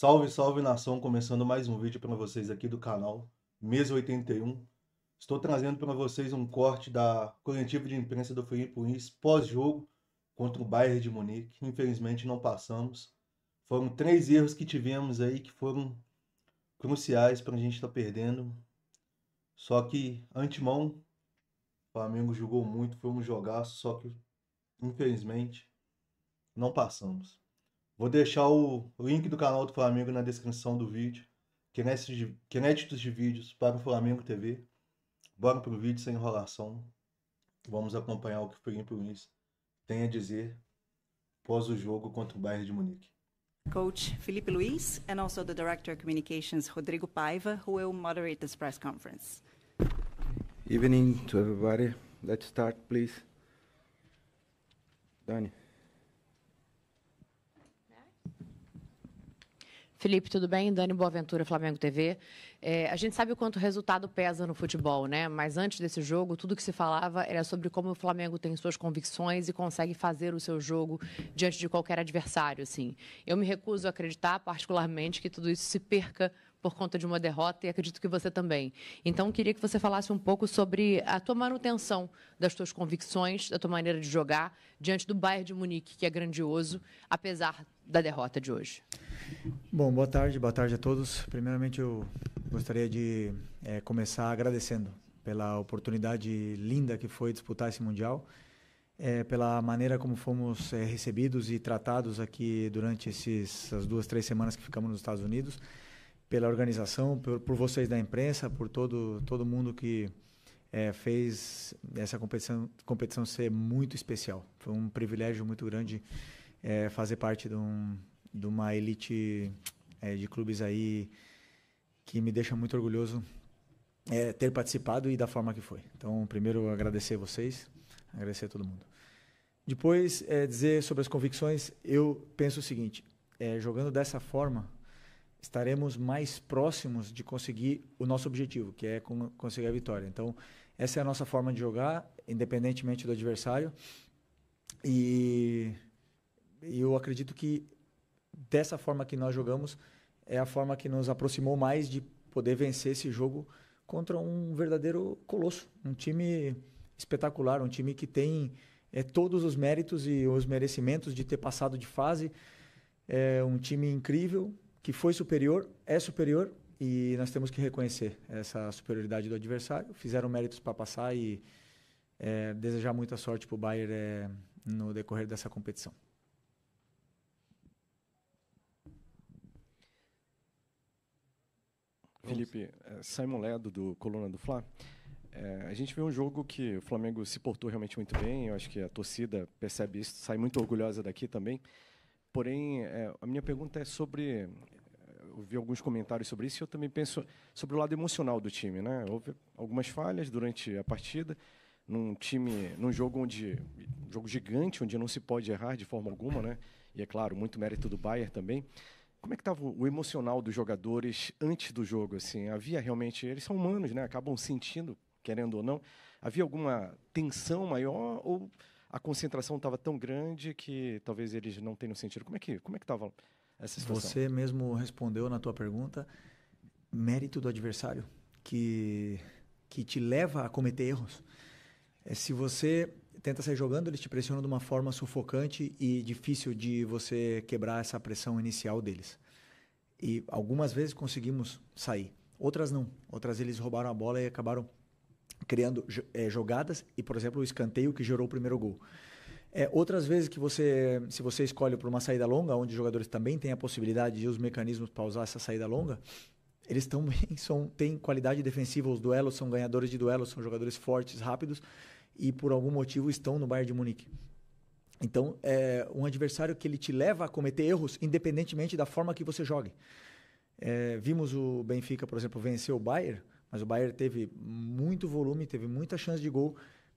Salve, salve nação, começando mais um vídeo para vocês aqui do canal Mesa 81. Estou trazendo para vocês um corte da coletiva de imprensa do Filipe Luís pós-jogo contra o Bayern de Munique. Infelizmente não passamos. Foram 3 erros que tivemos aí que foram cruciais para a gente estar perdendo. Só que, antemão, o Flamengo jogou muito, foi um jogaço, só que infelizmente não passamos. Vou deixar o link do canal do Flamengo na descrição do vídeo. Créditos de vídeos para o Flamengo TV. Bora pro vídeo sem enrolação. Vamos acompanhar o que o Filipe Luís tem a dizer após o jogo contra o Bayern de Munique. Coach Filipe Luís and also the Director of Communications, Rodrigo Paiva, who will moderate this press conference. Evening to everybody. Let's start, please. Dani. Felipe, tudo bem? Dani Boaventura, Flamengo TV. A gente sabe o quanto o resultado pesa no futebol, né? Mas antes desse jogo, tudo que se falava era sobre como o Flamengo tem suas convicções e consegue fazer o seu jogo diante de qualquer adversário, assim. Eu me recuso a acreditar, particularmente, que tudo isso se perca por conta de uma derrota e acredito que você também. Então, queria que você falasse um pouco sobre a tua manutenção das tuas convicções, da tua maneira de jogar diante do Bayern de Munique, que é grandioso, apesar da derrota de hoje. Bom, boa tarde a todos. Primeiramente, eu gostaria de começar agradecendo pela oportunidade linda que foi disputar esse Mundial, pela maneira como fomos recebidos e tratados aqui durante essas 2, 3 semanas que ficamos nos Estados Unidos, pela organização, por vocês da imprensa, por todo mundo que fez essa competição ser muito especial. Foi um privilégio muito grande fazer parte de uma elite de clubes aí que me deixa muito orgulhoso ter participado e da forma que foi. Então, primeiro, agradecer a vocês, agradecer a todo mundo. Depois, dizer sobre as convicções, eu penso o seguinte, jogando dessa forma, estaremos mais próximos de conseguir o nosso objetivo, que é conseguir a vitória. Então, essa é a nossa forma de jogar, independentemente do adversário. E eu acredito que dessa forma que nós jogamos é a forma que nos aproximou mais de poder vencer esse jogo contra um verdadeiro colosso, um time espetacular, um time que tem todos os méritos e os merecimentos de ter passado de fase, um time incrível, que foi superior, é superior, e nós temos que reconhecer essa superioridade do adversário. Fizeram méritos para passar e desejar muita sorte para o Bayern no decorrer dessa competição. Felipe, Simon Ledo, do Coluna do Fla. A gente vê um jogo que o Flamengo se portou realmente muito bem, eu acho que a torcida percebe isso, sai muito orgulhosa daqui também. Porém, a minha pergunta é sobre... Eu vi alguns comentários sobre isso e eu também penso sobre o lado emocional do time, né? Houve algumas falhas durante a partida, num jogo um jogo gigante, onde não se pode errar de forma alguma, né? E é claro, muito mérito do Bayern também. Como é que estava o emocional dos jogadores antes do jogo? Assim, havia realmente, eles são humanos, né? Acabam sentindo, querendo ou não. Havia alguma tensão maior ou a concentração estava tão grande que talvez eles não tenham sentido? Como é que estava essa situação? Você mesmo respondeu na tua pergunta, mérito do adversário, que te leva a cometer erros. Se você tenta sair jogando, eles te pressionam de uma forma sufocante e difícil de você quebrar essa pressão inicial deles. E algumas vezes conseguimos sair, outras não. Outras eles roubaram a bola e acabaram criando jogadas e, por exemplo, o escanteio que gerou o primeiro gol. Outras vezes que se você escolhe por uma saída longa, onde os jogadores também têm a possibilidade e os mecanismos para usar essa saída longa, eles também têm qualidade defensiva, os duelos são ganhadores de duelos, são jogadores fortes, rápidos, e por algum motivo estão no Bayern de Munique. Então, é um adversário que ele te leva a cometer erros, independentemente da forma que você jogue. Vimos o Benfica, por exemplo, vencer o Bayern, mas o Bayern teve muito volume, teve muita chance de gol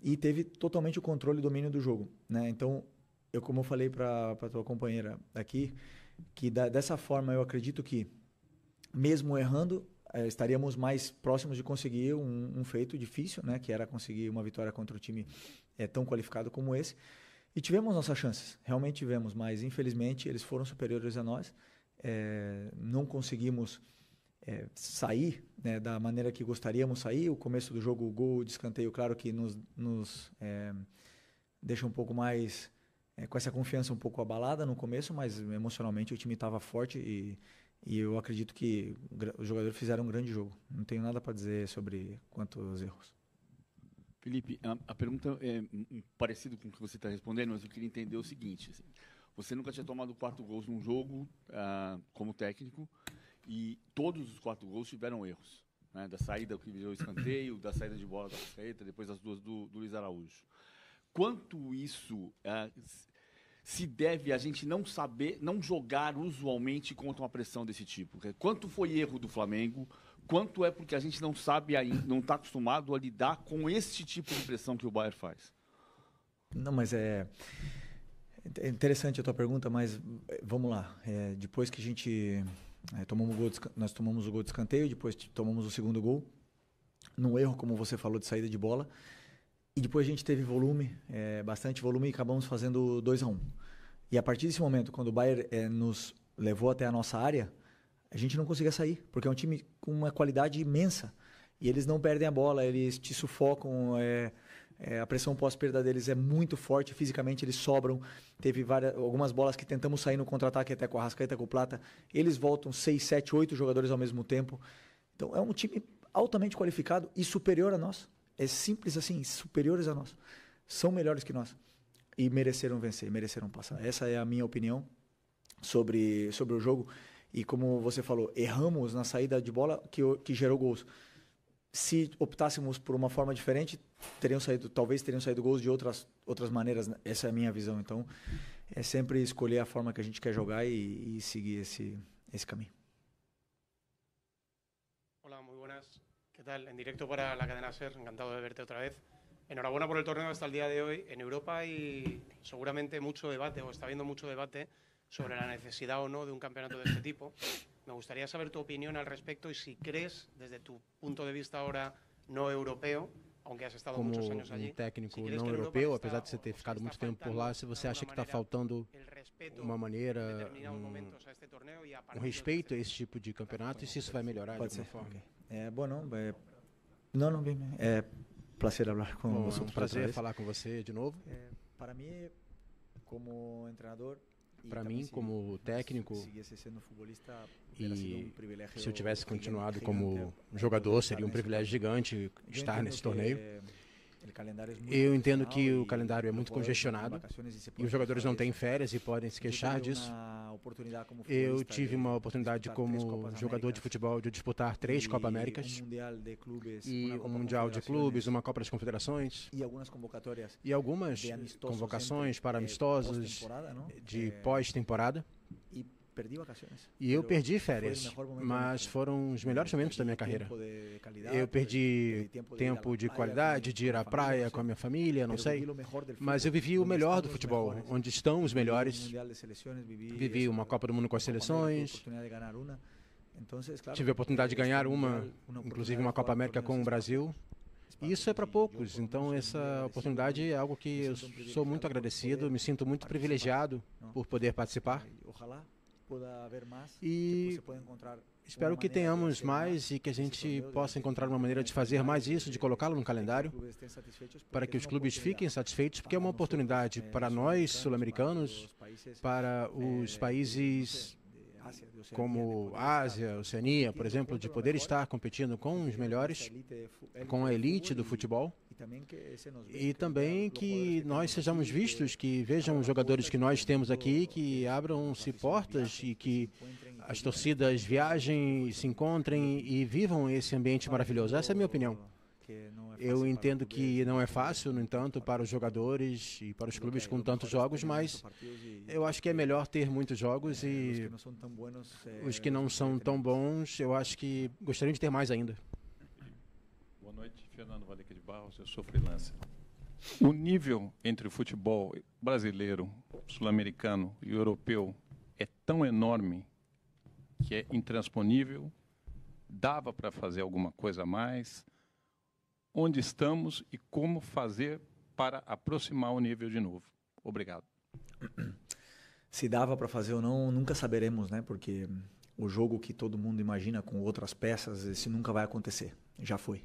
e teve totalmente o controle e domínio do jogo, né? Então, como eu falei para a tua companheira aqui, que dessa forma eu acredito que, mesmo errando, estaríamos mais próximos de conseguir um feito difícil, né? Que era conseguir uma vitória contra um time tão qualificado como esse. E tivemos nossas chances, realmente tivemos, mas infelizmente eles foram superiores a nós. não conseguimos sair, né, da maneira que gostaríamos sair. O começo do jogo, o gol de escanteio, claro que nos deixa um pouco mais com essa confiança um pouco abalada no começo, mas emocionalmente o time estava forte e eu acredito que os jogadores fizeram um grande jogo. Não tenho nada para dizer sobre quantos erros. Felipe, a pergunta é parecida com o que você está respondendo, mas eu queria entender o seguinte. Assim, você nunca tinha tomado 4 gols num jogo como técnico e todos os 4 gols tiveram erros. Né? Da saída que virou escanteio, da saída de bola da Arrascaeta, depois das 2 do Luiz Araújo. Quanto isso se deve a gente não saber, não jogar usualmente contra uma pressão desse tipo? Quanto foi erro do Flamengo? Quanto é porque a gente não sabe ainda, não está acostumado a lidar com esse tipo de pressão que o Bayern faz? Não, mas é interessante a tua pergunta, mas vamos lá. Depois que a gente nós tomamos o gol de escanteio, depois tomamos o segundo gol, num erro, como você falou, de saída de bola, e depois a gente teve volume, bastante volume, e acabamos fazendo 2-1. E a partir desse momento, quando o Bayern nos levou até a nossa área, a gente não conseguia sair, porque é um time com uma qualidade imensa. E eles não perdem a bola, eles te sufocam, a pressão pós-perda deles é muito forte, fisicamente eles sobram. Teve algumas bolas que tentamos sair no contra-ataque até com a Arrascaeta, com o Plata. Eles voltam 6, 7, 8 jogadores ao mesmo tempo. Então é um time altamente qualificado e superior a nós. É simples assim, superiores a nós. São melhores que nós. E mereceram vencer, mereceram passar. Essa é a minha opinião sobre o jogo. E como você falou, erramos na saída de bola que gerou gols. Se optássemos por uma forma diferente, talvez teriam saído gols de outras maneiras. Essa é a minha visão. Então, é sempre escolher a forma que a gente quer jogar e seguir esse caminho. Hola, muy buenas. ¿Qué tal? En directo para la cadena SER, encantado de verte otra vez. Enhorabuena por el torneo hasta el día de hoy. En Europa hay seguramente mucho debate, o está habiendo mucho debate, sobre la necesidad o no de un campeonato de este tipo. Me gustaría saber tu opinión al respecto y si crees, desde tu punto de vista ahora no europeo, aunque has estado muchos años allí, técnico não europeu, apesar de você ter ficado muito tempo por lá, se você acha que está faltando uma maneira, respeito a esse tipo de campeonato e se isso vai melhorar de alguma forma. É prazer falar com você. É um prazer falar com você de novo. Para mim, como treinador, para mim, como técnico, e se eu tivesse continuado como jogador, seria um privilégio gigante estar nesse torneio. Eu entendo que o calendário é muito congestionado e os jogadores não têm férias e podem se queixar disso. Eu tive uma oportunidade como jogador de futebol de disputar 3 Copa Américas e um Mundial de Clubes, uma Copa das Confederações e algumas convocações para amistosos de pós-temporada. E eu perdi férias, mas foram os melhores momentos da minha carreira. Eu perdi tempo de qualidade, de ir à praia com a minha família, não sei. Mas eu vivi o melhor do futebol, onde estão os melhores. Vivi uma Copa do Mundo com as seleções. Tive a oportunidade de ganhar inclusive uma Copa América com o Brasil. E isso é para poucos, então essa oportunidade é algo que eu sou muito agradecido, me sinto muito privilegiado por poder participar. E espero que tenhamos mais e que a gente possa encontrar uma maneira de fazer mais isso, de colocá-lo no calendário, para que os clubes fiquem satisfeitos, porque é uma oportunidade para nós, sul-americanos, para os países como Ásia, Oceania, por exemplo, de poder estar competindo com os melhores, com a elite do futebol. E também que nós sejamos vistos, que vejam os jogadores que nós temos aqui, que abram-se portas e que as torcidas viajem, se encontrem e vivam esse ambiente maravilhoso. Essa é a minha opinião. Eu entendo que não é fácil, no entanto, para os jogadores e para os clubes com tantos jogos, mas eu acho que é melhor ter muitos jogos e os que não são tão bons, eu acho que gostariam de ter mais ainda. Boa noite, Fernando Valeca de Barros, eu sou freelancer. O nível entre o futebol brasileiro, sul-americano e europeu é tão enorme que é intransponível, dava para fazer alguma coisa a mais. Onde estamos e como fazer para aproximar o nível de novo. Obrigado. Se dava para fazer ou não, nunca saberemos, né? Porque o jogo que todo mundo imagina com outras peças, esse nunca vai acontecer. Já foi.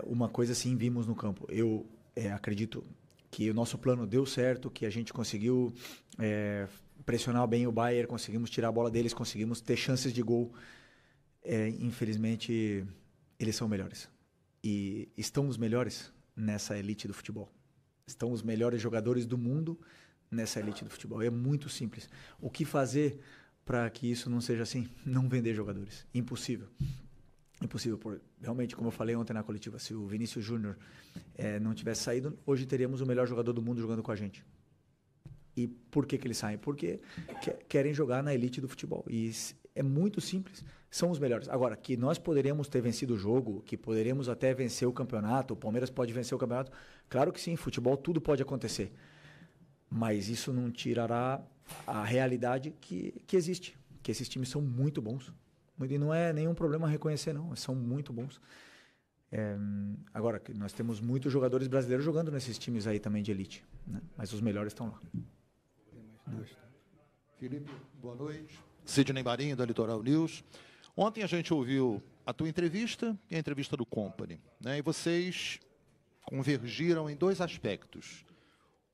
Uma coisa sim vimos no campo. Eu acredito que o nosso plano deu certo, que a gente conseguiu pressionar bem o Bayern, conseguimos tirar a bola deles, conseguimos ter chances de gol. Infelizmente, eles são melhores. E estão os melhores nessa elite do futebol. Estão os melhores jogadores do mundo nessa elite do futebol. É muito simples. O que fazer para que isso não seja assim? Não vender jogadores. Impossível. Impossível. Realmente, como eu falei ontem na coletiva, se o Vinícius Júnior não tivesse saído, hoje teríamos o melhor jogador do mundo jogando com a gente. E por que eles saem? Porque querem jogar na elite do futebol. E é muito simples. São os melhores. Agora, que nós poderíamos ter vencido o jogo, que poderíamos até vencer o campeonato, o Palmeiras pode vencer o campeonato, claro que sim, futebol tudo pode acontecer. Mas isso não tirará a realidade que existe. Que esses times são muito bons. E não é nenhum problema reconhecer, não. São muito bons. Agora, nós temos muitos jogadores brasileiros jogando nesses times aí também de elite, né? Mas os melhores estão lá. Felipe, boa noite. Sidney Marinho, da Litoral News. Ontem a gente ouviu a tua entrevista e a entrevista do Company, né? E vocês convergiram em dois aspectos.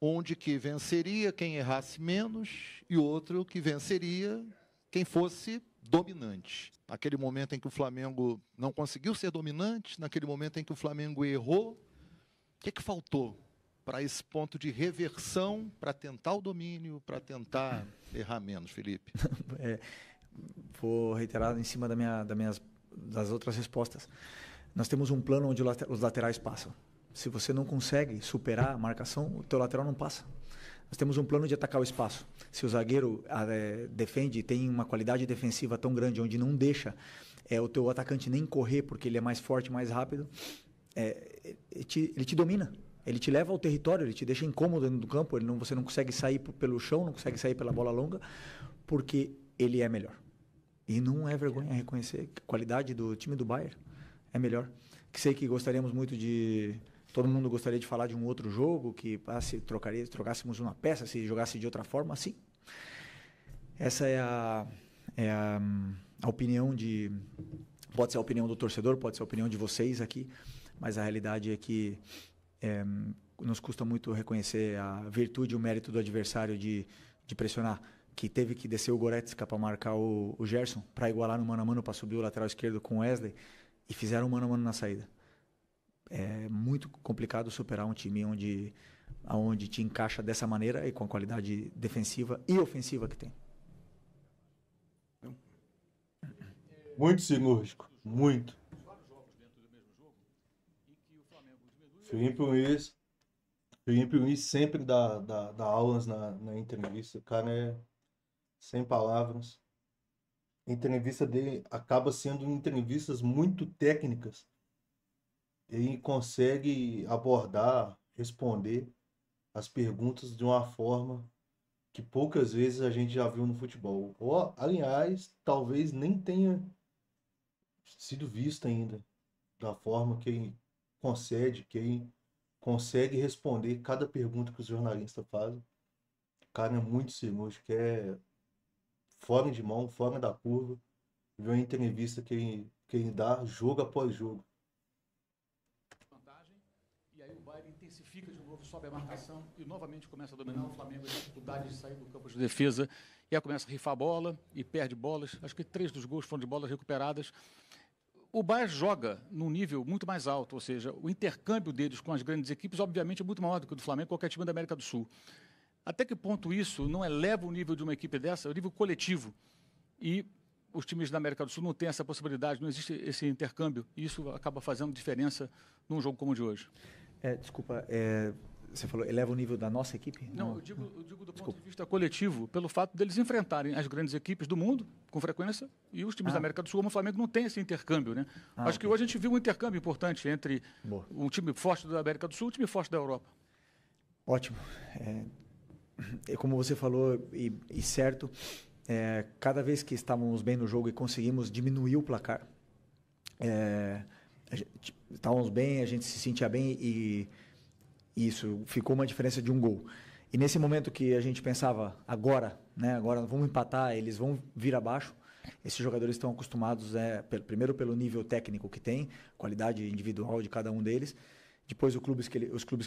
Onde que venceria quem errasse menos e outro que venceria quem fosse dominante. Naquele momento em que o Flamengo não conseguiu ser dominante, naquele momento em que o Flamengo errou, o que faltou para esse ponto de reversão, para tentar o domínio, para tentar errar menos, Felipe? Vou reiterar em cima das outras respostas. Nós temos um plano onde os laterais passam. Se você não consegue superar a marcação, o teu lateral não passa. Nós temos um plano de atacar o espaço. Se o zagueiro defende, tem uma qualidade defensiva tão grande, onde não deixa o teu atacante nem correr, porque ele é mais forte, mais rápido, ele te domina. Ele te leva ao território, ele te deixa incômodo dentro do campo, você não consegue sair pelo chão, não consegue sair pela bola longa, porque ele é melhor. E não é vergonha reconhecer que a qualidade do time do Bayern é melhor. Sei que gostaríamos muito de... Todo mundo gostaria de falar de um outro jogo, que se trocássemos uma peça, se jogasse de outra forma, sim. Essa é a opinião de... Pode ser a opinião do torcedor, pode ser a opinião de vocês aqui, mas a realidade é que nos custa muito reconhecer a virtude e o mérito do adversário de pressionar, que teve que descer o Goretzka para marcar o Gerson, para igualar no mano a mano, para subir o lateral esquerdo com o Wesley, e fizeram mano a mano na saída. É muito complicado superar um time onde te encaixa dessa maneira e com a qualidade defensiva e ofensiva que tem. Muito cirúrgico, muito. Felipe Luiz sempre dá aulas na entrevista. O cara é sem palavras. A entrevista dele acaba sendo entrevistas muito técnicas. Ele consegue abordar, responder as perguntas de uma forma que poucas vezes a gente já viu no futebol. Ou, aliás, talvez nem tenha sido visto ainda da forma que ele consegue responder cada pergunta que os jornalistas fazem. O cara é muito cirúrgico, é fora de mão, fora da curva. Viu a entrevista que ele dá jogo após jogo. Intensifica de novo, sobe a marcação e novamente começa a dominar. O Flamengo tem dificuldade de sair do campo de defesa e aí começa a rifar a bola e perde bolas. Acho que 3 dos gols foram de bolas recuperadas. O Bayern joga num nível muito mais alto, ou seja, o intercâmbio deles com as grandes equipes, obviamente, é muito maior do que o do Flamengo, qualquer time da América do Sul. Até que ponto isso não eleva o nível de uma equipe dessa, o nível coletivo? E os times da América do Sul não têm essa possibilidade, não existe esse intercâmbio, e isso acaba fazendo diferença num jogo como o de hoje. Desculpa, você falou, eleva o nível da nossa equipe? Não, eu digo do ponto de vista coletivo, pelo fato deles enfrentarem as grandes equipes do mundo, com frequência, e os times da América do Sul, como o Flamengo, não tem esse intercâmbio, né? Acho que hoje a gente viu um intercâmbio importante entre um time forte da América do Sul e um time forte da Europa. Ótimo. Como você falou, e certo, cada vez que estávamos bem no jogo e conseguimos diminuir o placar, estávamos bem, a gente se sentia bem e isso ficou uma diferença de um gol. E nesse momento que a gente pensava, agora vamos empatar, eles vão vir abaixo, Esses jogadores estão acostumados, primeiro pelo nível técnico que tem, qualidade individual de cada um deles, depois os clubes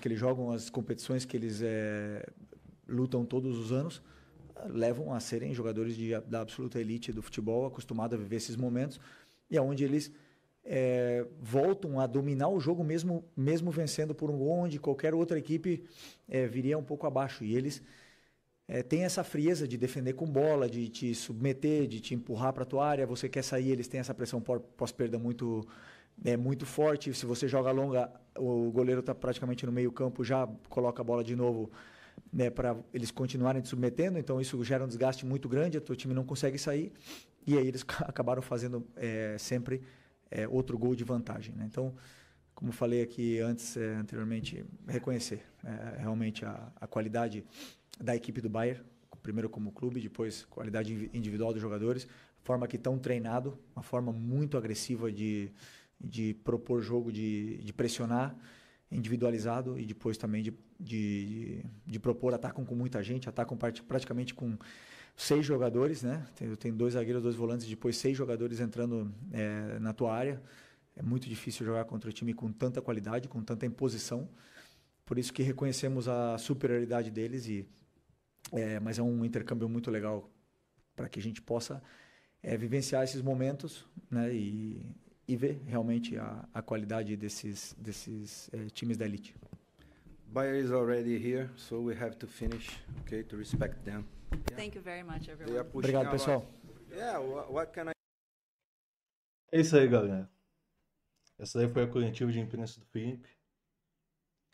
que eles jogam, as competições que eles lutam todos os anos, levam a serem jogadores da absoluta elite do futebol, acostumados a viver esses momentos, e aonde eles voltam a dominar o jogo mesmo vencendo por um gol, onde qualquer outra equipe viria um pouco abaixo. E eles têm essa frieza de defender com bola, de te submeter, de te empurrar para a tua área. Você quer sair, eles têm essa pressão pós-perda muito forte. Se você joga longa, o goleiro está praticamente no meio campo, já coloca a bola de novo, para eles continuarem te submetendo. Então isso gera um desgaste muito grande, o teu time não consegue sair. E aí eles acabaram fazendo sempre outro gol de vantagem, né? Então, como falei aqui anteriormente, reconhecer realmente a qualidade da equipe do Bayern, primeiro como clube, depois qualidade individual dos jogadores, forma que estão treinados, uma forma muito agressiva de propor jogo, de pressionar, individualizado, e depois também de propor, atacam com muita gente, atacam praticamente com 6 jogadores, né? Tem 2 zagueiros, 2 volantes, depois 6 jogadores entrando na tua área. É muito difícil jogar contra um time com tanta qualidade, com tanta imposição. Por isso que reconhecemos a superioridade deles, mas é um intercâmbio muito legal para que a gente possa vivenciar esses momentos, né? E ver realmente a qualidade desses times da elite. Bayern is already here, so we have to finish, okay, to respect them. Yeah. Thank you very much, They everyone. are pushing Obrigado, a pessoal. lot. Yeah, what can I... É isso aí, galera. Essa aí foi a coletiva de imprensa do Felipe.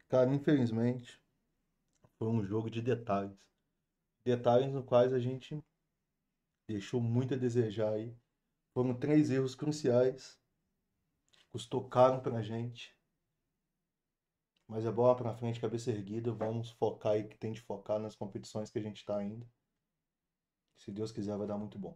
Cara, infelizmente, foi um jogo de detalhes. Detalhes no quais a gente deixou muito a desejar aí. Foram 3 erros cruciais. Custou caro pra gente. Mas é bola pra frente, cabeça erguida. Vamos focar aí que tem de focar nas competições que a gente tá indo. Se Deus quiser, vai dar muito bom.